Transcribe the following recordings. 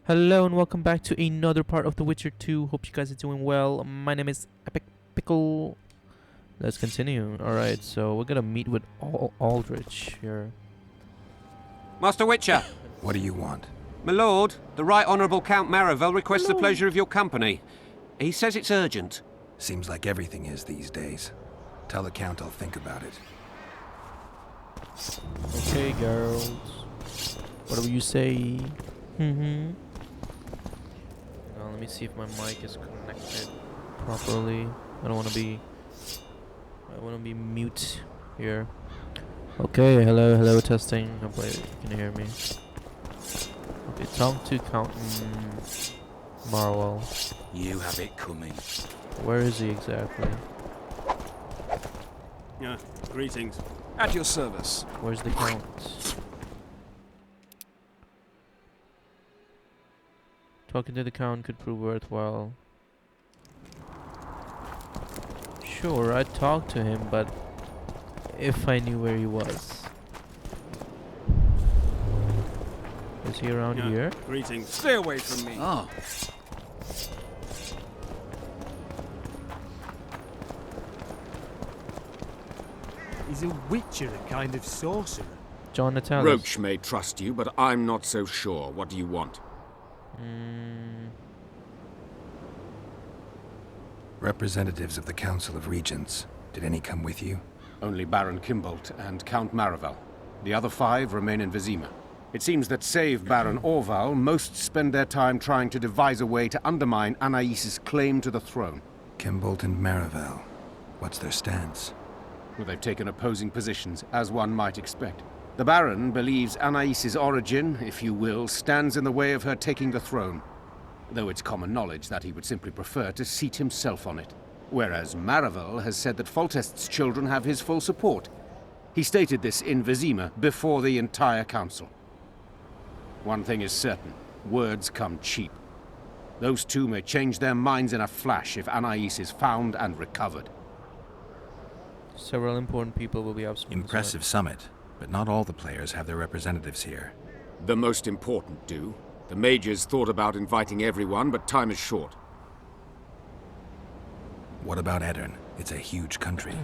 Hello and welcome back to another part of The Witcher 2. Hope you guys are doing well. My name is Epic Pickle. Let's continue. Alright, so we're gonna meet with Aldrich here. Master Witcher! What do you want? My lord, the Right Honourable Count Maravel requests the pleasure of your company. He says it's urgent. Seems like everything is these days. Tell the Count I'll think about it. Okay, girls. Whatever you say. Now let me see if my mic is connected properly. I want to be mute here. Okay, hello, testing. Hopefully you can hear me. Okay, talk to Count Marwell. You have it coming. Where is he exactly? Yeah, greetings. At your service. Where's the Count? Talking to the Count could prove worthwhile. Sure, I'd talk to him, but if I knew where he was. Is he around here? Greetings. Stay away from me. Oh. Is a witcher a kind of sorcerer? John Natalis. Roach may trust you, but I'm not so sure. What do you want? Representatives of the Council of Regents. Did any come with you? Only Baron Kimbolt and Count Maravel. The other 5 remain in Vizima. It seems that save Baron Orval, most spend their time trying to devise a way to undermine Anais' claim to the throne. Kimbolt and Maravel. What's their stance? Well, they've taken opposing positions, as one might expect. The Baron believes Anais' origin, if you will, stands in the way of her taking the throne, though it's common knowledge that he would simply prefer to seat himself on it. Whereas Maravel has said that Foltest's children have his full support. He stated this in Vizima before the entire council. One thing is certain, words come cheap. Those two may change their minds in a flash if Anais is found and recovered. Several important people will be absent. Impressive summit, but not all the players have their representatives here. The most important do. The mages thought about inviting everyone, but time is short. What about Edirn? It's a huge country.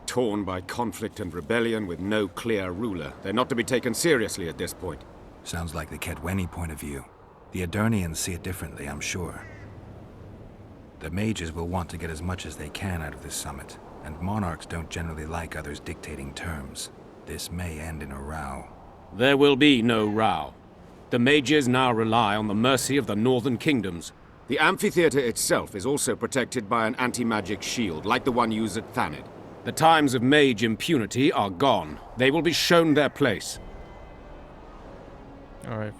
Torn by conflict and rebellion with no clear ruler. They're not to be taken seriously at this point. Sounds like the Kedweni point of view. The Edirnians see it differently, I'm sure. The mages will want to get as much as they can out of this summit, and monarchs don't generally like others dictating terms. This may end in a row. There will be no row. The mages now rely on the mercy of the northern kingdoms. The amphitheater itself is also protected by an anti-magic shield, like the one used at Thanid. The times of mage impunity are gone. They will be shown their place. Alright,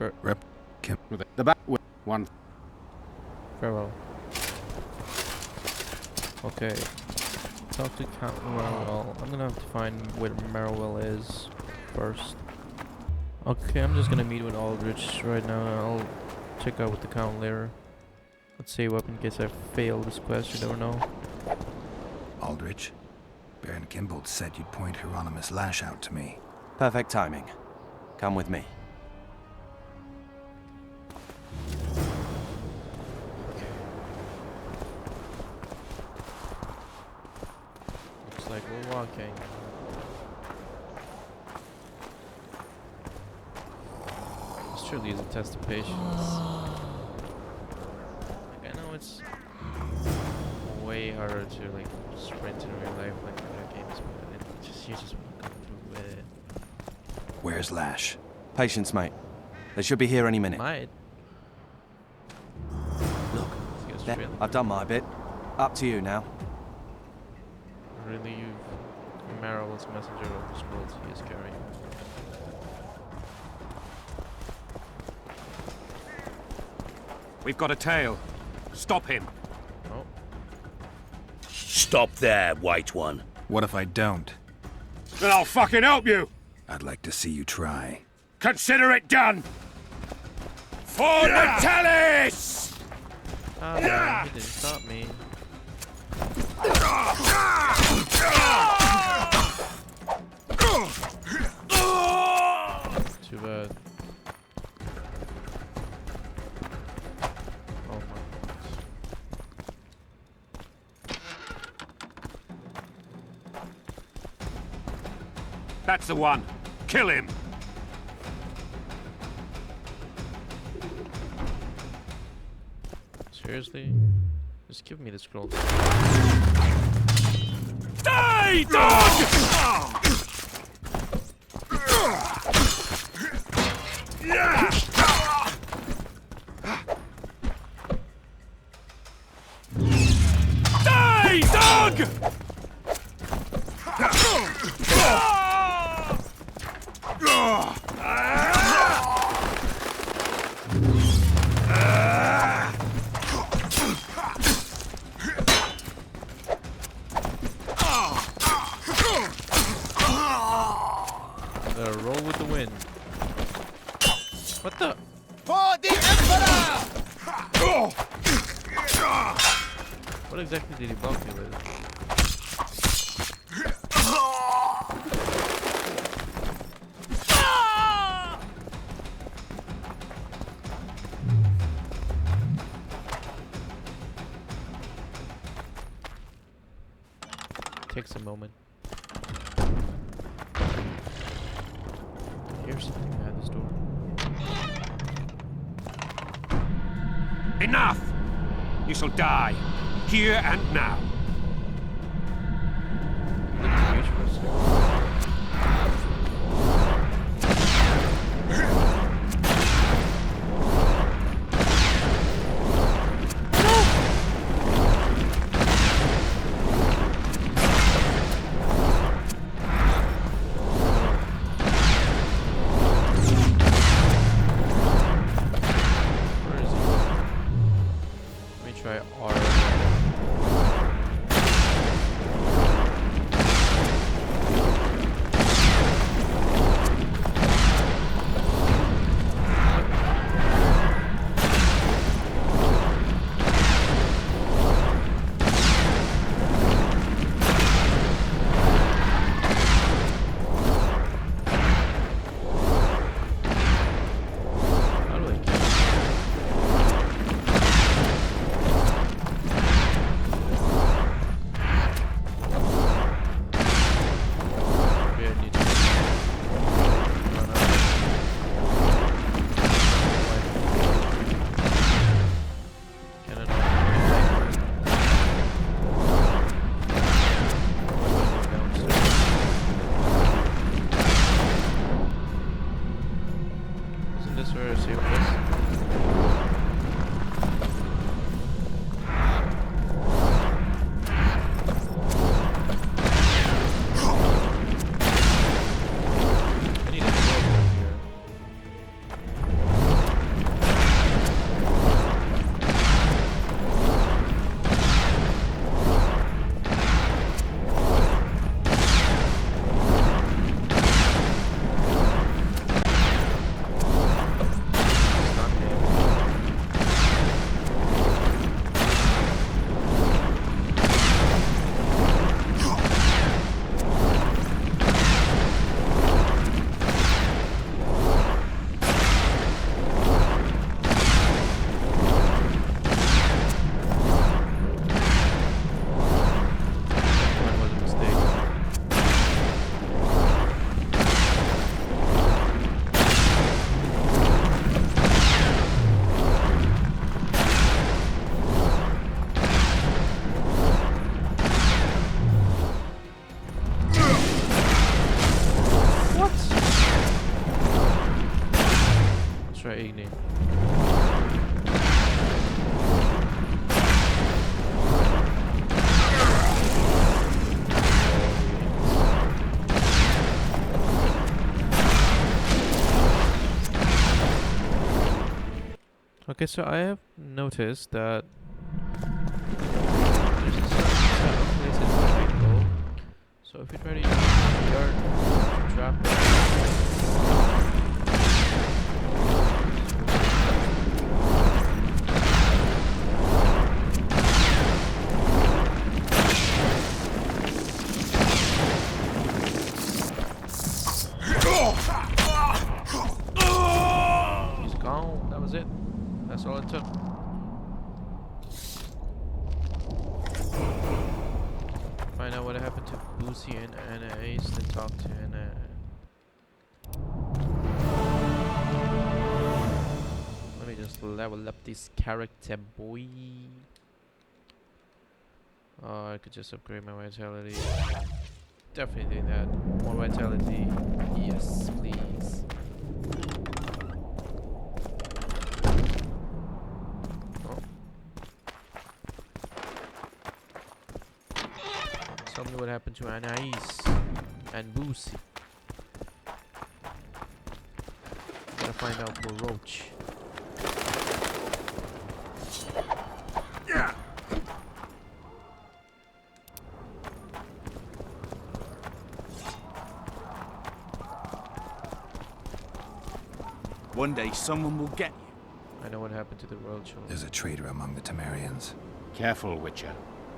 One. farewell. Okay. Talk to Count Marwell. I'm gonna have to find where Marwell is first. Okay, I'm just gonna meet with Aldrich right now. I'll check out with the Count later. Let's save up in case I fail this quest, you never know. Aldrich? Baron Kimbolt said you'd point Hieronymus Lash out to me. Perfect timing. Come with me. Looks like we're walking. This truly is a test of patience. Like, I know it's way harder to like sprint in real life like other games, but you just want to go through with it. Where's Lash? Patience, mate. They should be here any minute. Might. Look, This goes there, really I've done my bit. Up to you now. relieve Marvel's messenger of the scrolls he is carrying. We've got a tail. Stop him. Oh, Stop there, White One. What if I don't? Then I'll fucking help you. I'd like to see you try. Consider it done. For Natalis! ah, man, he didn't stop me. Too bad. That's the one. Kill him. Seriously? Just give me the scroll. Die, dog! Die, dog! Roll with the wind. What the? For the Emperor! What exactly did he block me with? Takes a moment. Here's something behind this door. Enough! You shall die, here and now. Looks huge for a second. Where is he? Let me try R. How do I get Maybe I need to run out. Can I not? Isn't this where I saved this? I need a sword over here. It's not him. That was a mistake. What? Let's try Igni. Okay, so I have noticed that there's a certain set of places that I go. So if you try to use yard trap he's gone. That was it. That's all it took. Find out what happened to Boosie and Anna Ace, then talk to Anna. me just level up this character, boy. Oh, I could just upgrade my vitality. Definitely do that. More vitality. Yes, please. Oh. Tell me what happened to Anais and Boosie. Gotta find out for Roach. One day someone will get you. I know what happened to the Roach. There's a traitor among the Temerians. Careful, Witcher.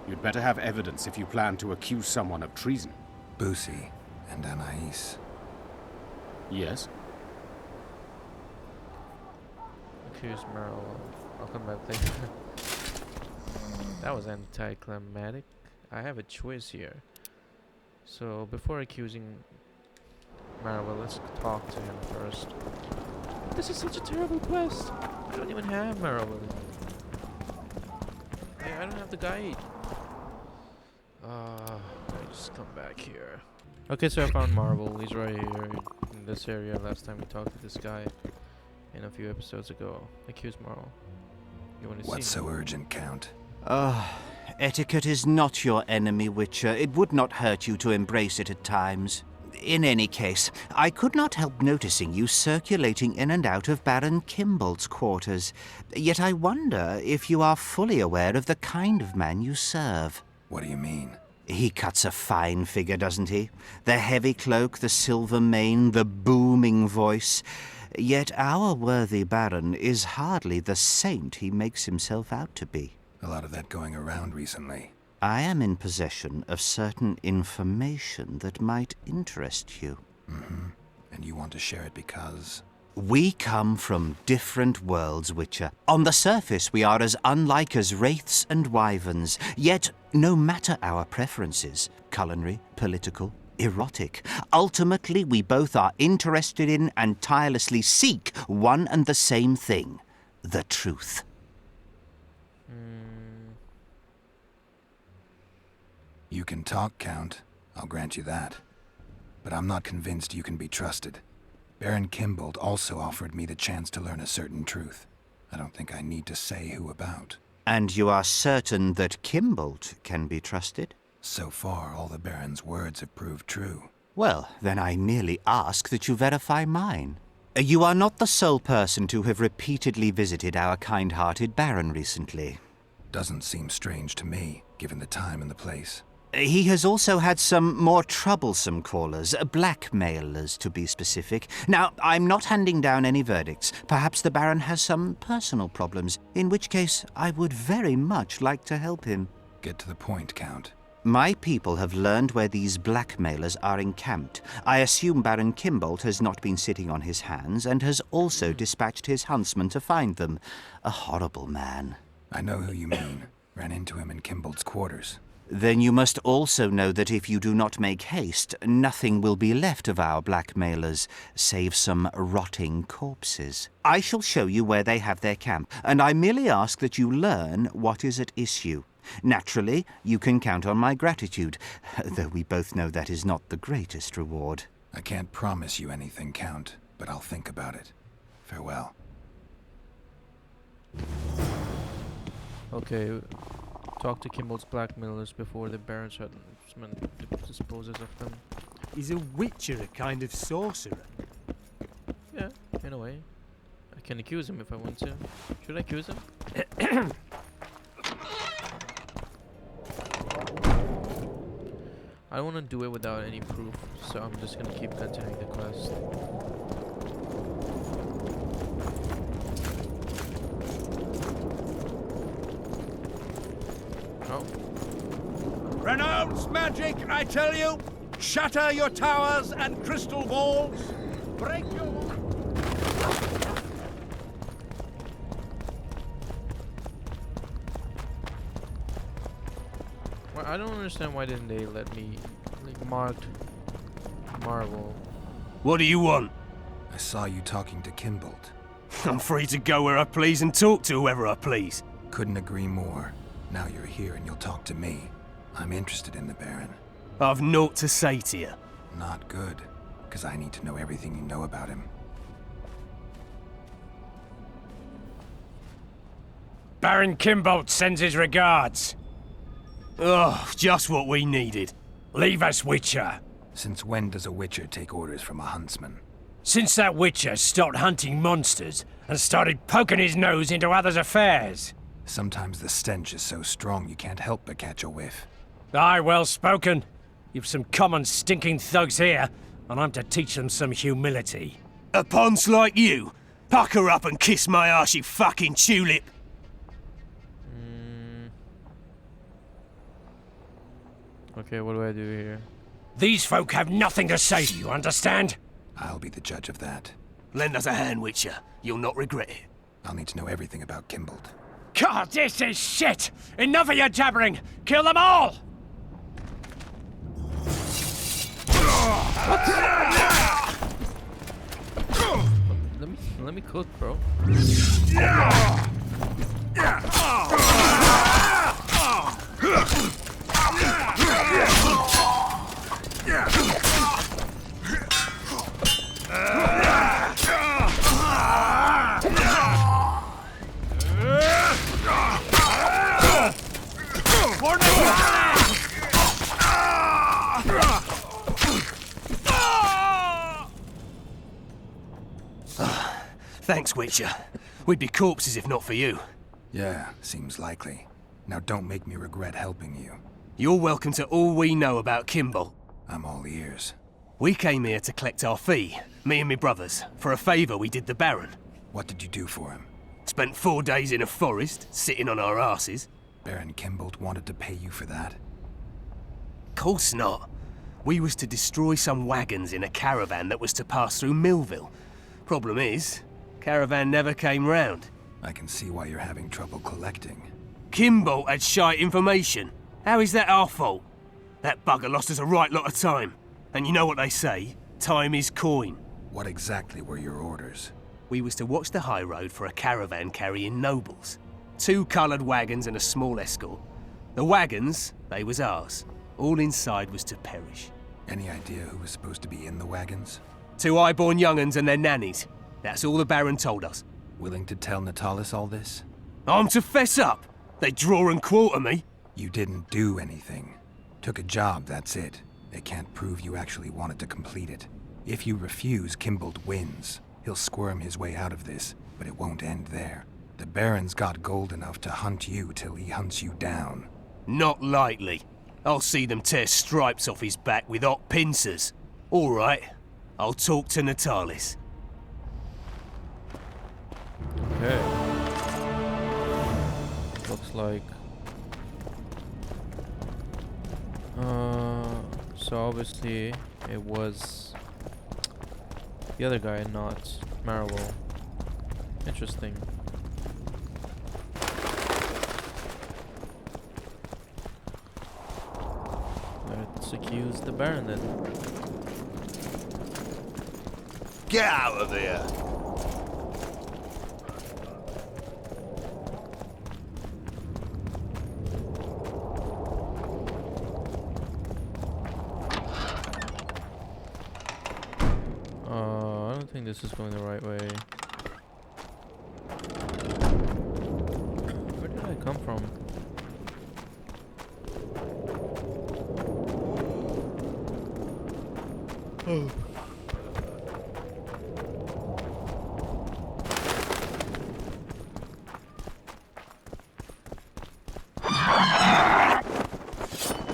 You'd better have evidence if you plan to accuse someone of treason. Boosie and Anais. Yes? Accuse Merrill. I'll come back later. That was anticlimactic. I have a choice here. So before accusing Merrill, let's talk to him first. This is such a terrible quest. I don't even have Merrill. I don't have the guide. Let me just come back here. Okay, so I found Marvel. He's right here in this area. Last time we talked to this guy in a few episodes ago. Accuse Marvel. You want to see What's so urgent, Count? Etiquette is not your enemy, Witcher. It would not hurt you to embrace it at times. In any case, I could not help noticing you circulating in and out of Baron Kimbolt's quarters. Yet I wonder if you are fully aware of the kind of man you serve. What do you mean? He cuts a fine figure, doesn't he? The heavy cloak, the silver mane, the booming voice. Yet our worthy Baron is hardly the saint he makes himself out to be. A lot of that going around recently. I am in possession of certain information that might interest you. Mm-hmm. And you want to share it because... We come from different worlds, Witcher. On the surface, we are as unlike as wraiths and wyverns. Yet, no matter our preferences, culinary, political, erotic, ultimately we both are interested in and tirelessly seek one and the same thing. The truth. You can talk, Count. I'll grant you that. But I'm not convinced you can be trusted. Baron Kimbolt also offered me the chance to learn a certain truth. I don't think I need to say who about. And you are certain that Kimbolt can be trusted? So far, all the Baron's words have proved true. Well, then I merely ask that you verify mine. You are not the sole person to have repeatedly visited our kind-hearted Baron recently. Doesn't seem strange to me, given the time and the place. He has also had some more troublesome callers, blackmailers to be specific. Now, I'm not handing down any verdicts. Perhaps the Baron has some personal problems, in which case I would very much like to help him. Get to the point, Count. My people have learned where these blackmailers are encamped. I assume Baron Kimbolt has not been sitting on his hands and has also dispatched his huntsman to find them. A horrible man. I know who you mean. Ran into him in Kimbolt's quarters. Then you must also know that if you do not make haste, nothing will be left of our blackmailers, save some rotting corpses. I shall show you where they have their camp, and I merely ask that you learn what is at issue. Naturally, you can count on my gratitude, though we both know that is not the greatest reward. I can't promise you anything, Count, but I'll think about it. Farewell. Okay, talk to Kimbolt's blackmailers before the Baron's huntsman disposes of them. Is a witcher a kind of sorcerer? Yeah, in a way. I can accuse him if I want to. Should I accuse him? I don't want to do it without any proof, so I'm just gonna keep continuing the quest. Oh. Renounce magic, I tell you! Shatter your towers and crystal walls! Break your... Well, I don't understand why didn't they let me like marked Marvel. What do you want? I saw you talking to Kimbolt. I'm free to go where I please and talk to whoever I please. Couldn't agree more. Now you're here and you'll talk to me. I'm interested in the Baron. I've naught to say to you. Not good, because I need to know everything you know about him. Baron Kimbolt sends his regards. Oh, just what we needed. Leave us, Witcher. Since when does a Witcher take orders from a huntsman? Since that Witcher stopped hunting monsters and started poking his nose into others' affairs. Sometimes the stench is so strong you can't help but catch a whiff. Aye, well spoken. You've some common stinking thugs here, and I'm to teach them some humility. A ponce like you? Pucker up and kiss my arse, you fucking tulip. Okay, what do I do here? These folk have nothing to say to you, understand? I'll be the judge of that. Lend us a hand, Witcher. You'll not regret it. I'll need to know everything about Kimbolt. God, this is shit! Enough of your jabbering! Kill them all! Let me cook, bro. Thanks, Witcher. We'd be corpses if not for you. Yeah, seems likely. Now don't make me regret helping you. You're welcome to all we know about Kimbolt. I'm all ears. We came here to collect our fee, me and me brothers, for a favour we did the Baron. What did you do for him? Spent 4 days in a forest, sitting on our asses. Baron Kimbolt wanted to pay you for that? Course not. We was to destroy some wagons in a caravan that was to pass through Millville. Problem is, caravan never came round. I can see why you're having trouble collecting. Kimbolt had shite information. How is that our fault? That bugger lost us a right lot of time. And you know what they say, time is coin. What exactly were your orders? We was to watch the high road for a caravan carrying nobles. 2 coloured wagons and a small escort. The wagons, they was ours. All inside was to perish. Any idea who was supposed to be in the wagons? 2 high-born young'uns and their nannies. That's all the Baron told us. Willing to tell Natalis all this? I'm to fess up. They draw and quarter me. You didn't do anything. Took a job, that's it. They can't prove you actually wanted to complete it. If you refuse, Kimbolt wins. He'll squirm his way out of this, but it won't end there. The Baron's got gold enough to hunt you till he hunts you down. Not likely. I'll see them tear stripes off his back with hot pincers. All right, I'll talk to Natalis. Okay. Looks like... so obviously it was the other guy, not Marvel. Interesting. Let's accuse the Baron then. Get out of here! I don't think this is going the right way. Where did I come from? Oh.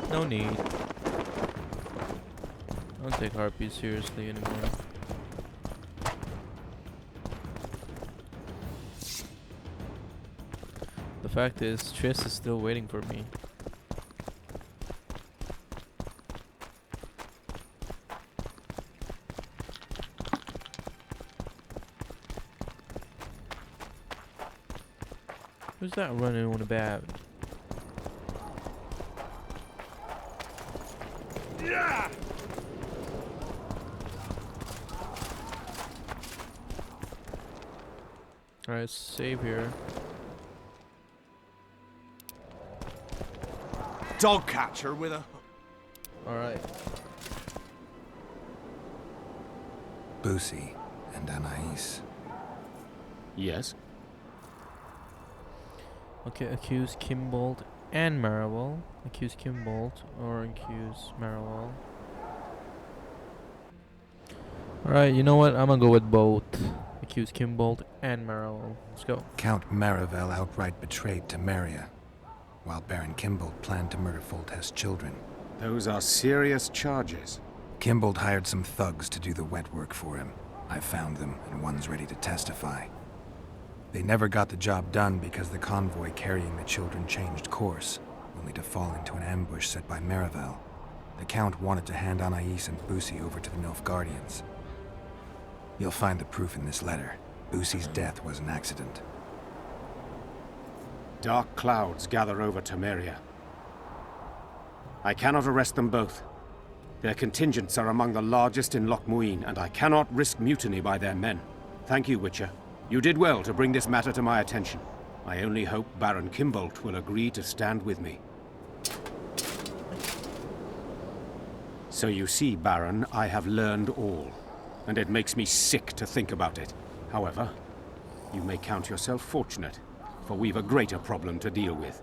No need. I don't take harpies seriously anymore. The fact is, Triss is still waiting for me. Who's that running on about? try to save here. Dog catcher with a... Alright. Boosie and Anais. Yes? Okay, accuse Kimbold and Marowell. Accuse Kimbold or accuse Marowell. Alright, you know what? I'm gonna go with both. Accuse Kimbold and Marowell. Let's go. Count Maravel outright betrayed Temeria, while Baron Kimbold planned to murder Foltest's children. Those are serious charges. Kimbold hired some thugs to do the wet work for him. I found them, and one's ready to testify. They never got the job done because the convoy carrying the children changed course, only to fall into an ambush set by Maravel. The Count wanted to hand Anais and Boosie over to the Nilfgaardians. You'll find the proof in this letter. Boosie's death was an accident. Dark clouds gather over Temeria. I cannot arrest them both. Their contingents are among the largest in Loch Muin, and I cannot risk mutiny by their men. Thank you, Witcher. You did well to bring this matter to my attention. I only hope Baron Kimbold will agree to stand with me. So you see, Baron, I have learned all, and it makes me sick to think about it. However, you may count yourself fortunate, for we've a greater problem to deal with.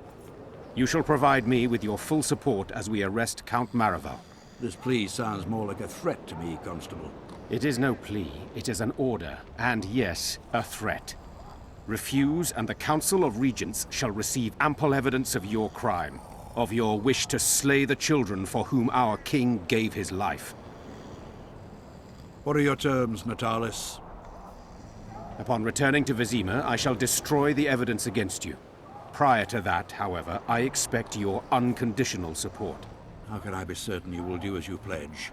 You shall provide me with your full support as we arrest Count Maravel. This plea sounds more like a threat to me, Constable. It is no plea, it is an order, and yes, a threat. Refuse, and the Council of Regents shall receive ample evidence of your crime, of your wish to slay the children for whom our king gave his life. What are your terms, Natalis? Upon returning to Vizima, I shall destroy the evidence against you. Prior to that, however, I expect your unconditional support. How can I be certain you will do as you pledge?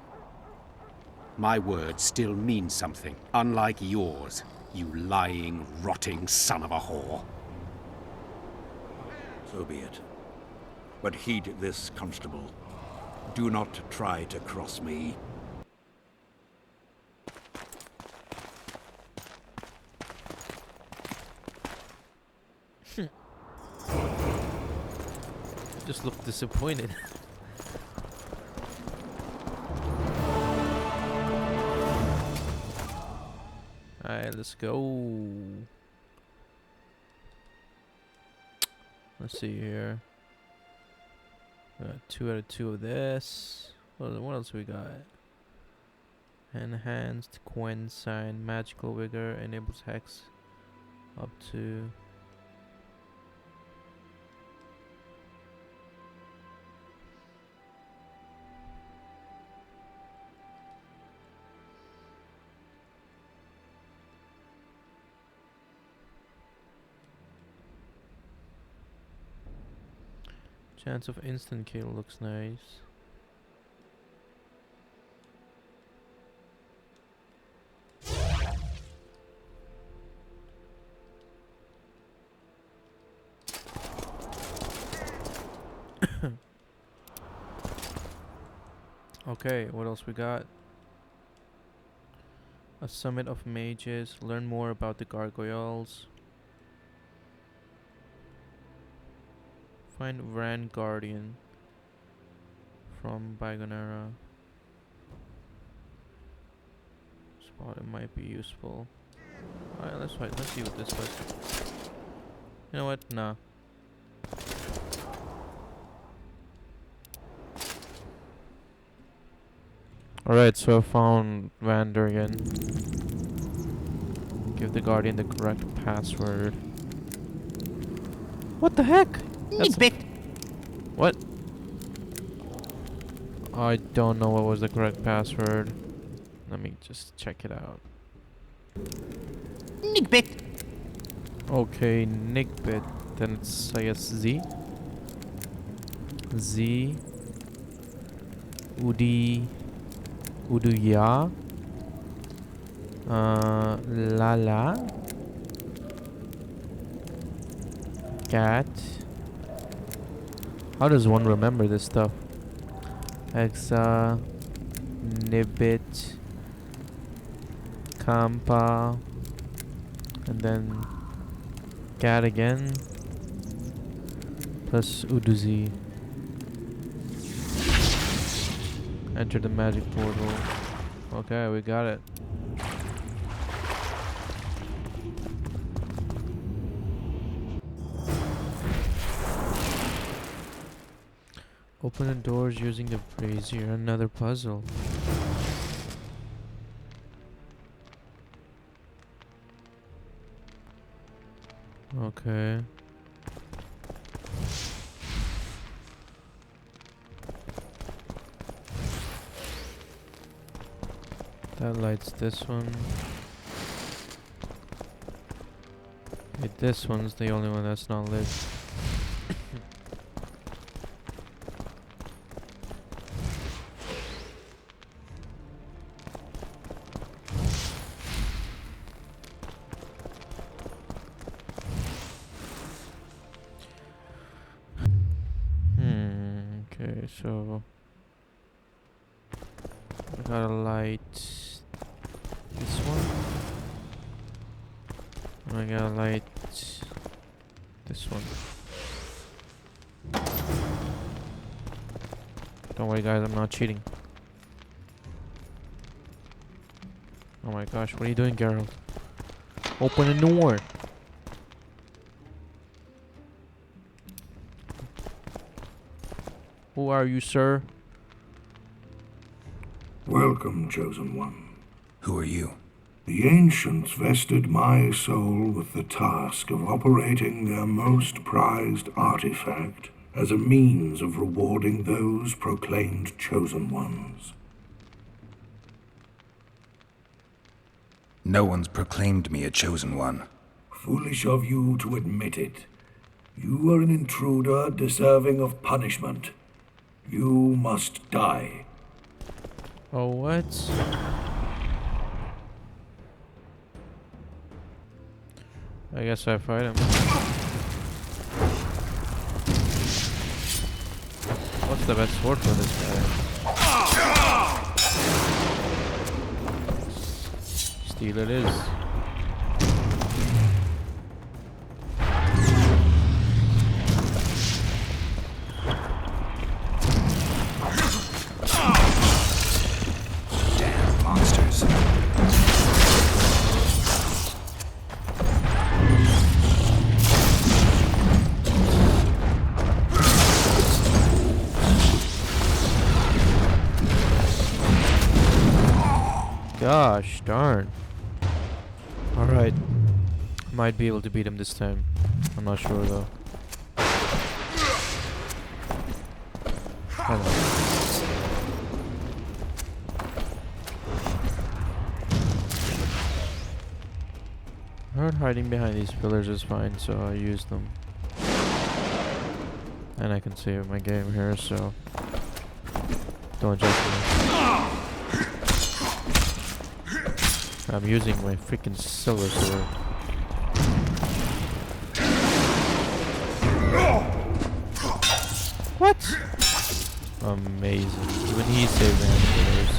My word still means something, unlike yours, you lying, rotting son of a whore. So be it. But heed this, Constable. Do not try to cross me. Just look disappointed. Alright, let's go. Let's see here. 2 out of 2 of this. What else we got? Enhanced Quen sign, magical vigor, enables hex up to. Chance of instant kill looks nice. Okay, what else we got? A summit of mages. Learn more about the gargoyles. Find Vran Guardian from Bygone Era. Spot it might be useful. Alright, let's fight. Let's see what this does. You know what? Nah. Alright, so I found Vander again. Give the Guardian the correct password. What the heck? That's what? I don't know what was the correct password. Let me just check it out. Nickbit. Okay, Nickbit. Then it's, I guess, Z. Z. Uduya. Lala. Cat. How does one remember this stuff? Hexa, Nibbit, Kampa, and then Cat again. Plus Uduzi. Enter the magic portal. Okay, we got it. Open the doors using the brazier. Another puzzle. Okay. That lights this one. Okay, this one's the only one that's not lit. Okay, so I gotta light this one. And I gotta light this one. Don't worry guys, I'm not cheating. Oh my gosh, what are you doing, Geralt? Open the door! Who are you, sir? Welcome, Chosen One. Who are you? The Ancients vested my soul with the task of operating their most prized artifact as a means of rewarding those proclaimed Chosen Ones. No one's proclaimed me a Chosen One. Foolish of you to admit it. You are an intruder deserving of punishment. You must die. Oh, what? I guess I fight him. What's the best sword for this guy? Steel it is. Damn monsters. Gosh darn. Alright. Might be able to beat him this time. I'm not sure though. Hold on. I heard hiding behind these pillars is fine, so I use them. And I can save my game here, so don't judge me. I'm using my freaking silver sword. What? Amazing. Even he saved my pillars.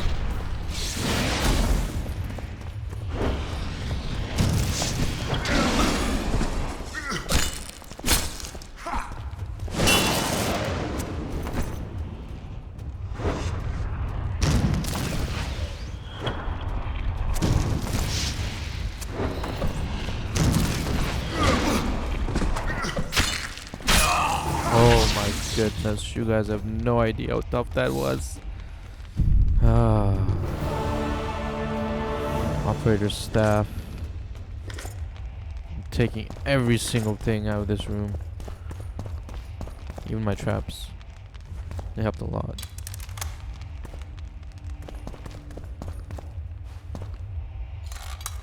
Goodness, you guys have no idea how tough that was. Operator staff. I'm taking every single thing out of this room. Even my traps. They helped a lot.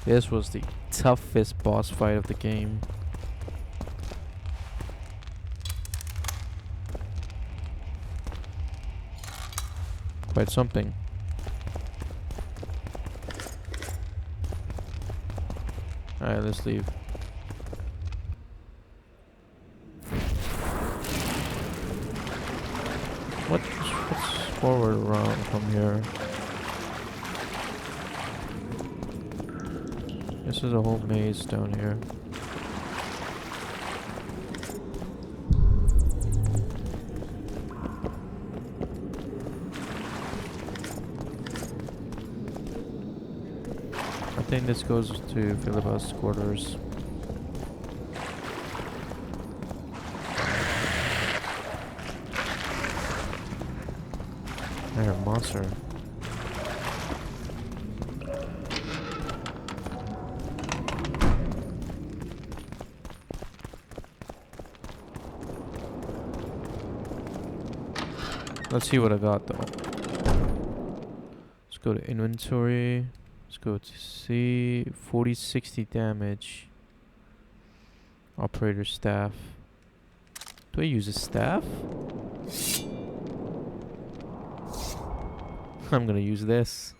This was the toughest boss fight of the game. Quite something. Alright, let's leave. What's forward around from here? This is a whole maze down here. think this goes to Philippa's quarters. They're a monster. Let's see what I got though. Let's go to inventory. Let's go to C. 40-60 damage. Operator staff. Do I use a staff? I'm gonna use this.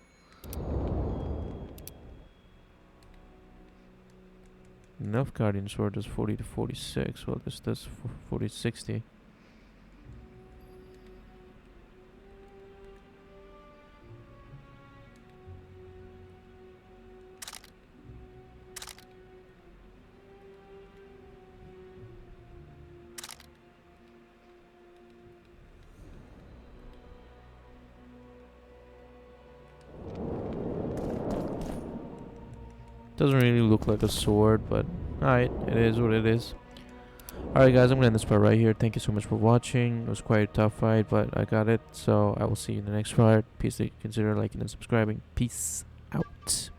Enough Guardian Sword does 40 to 46. Well, this does 40 to 60. Doesn't really look like a sword, but alright, it is what it is. Alright guys, I'm gonna end this part right here. Thank you so much for watching. It was quite a tough fight, but I got it. So I will see you in the next part. Please consider liking and subscribing. Peace out.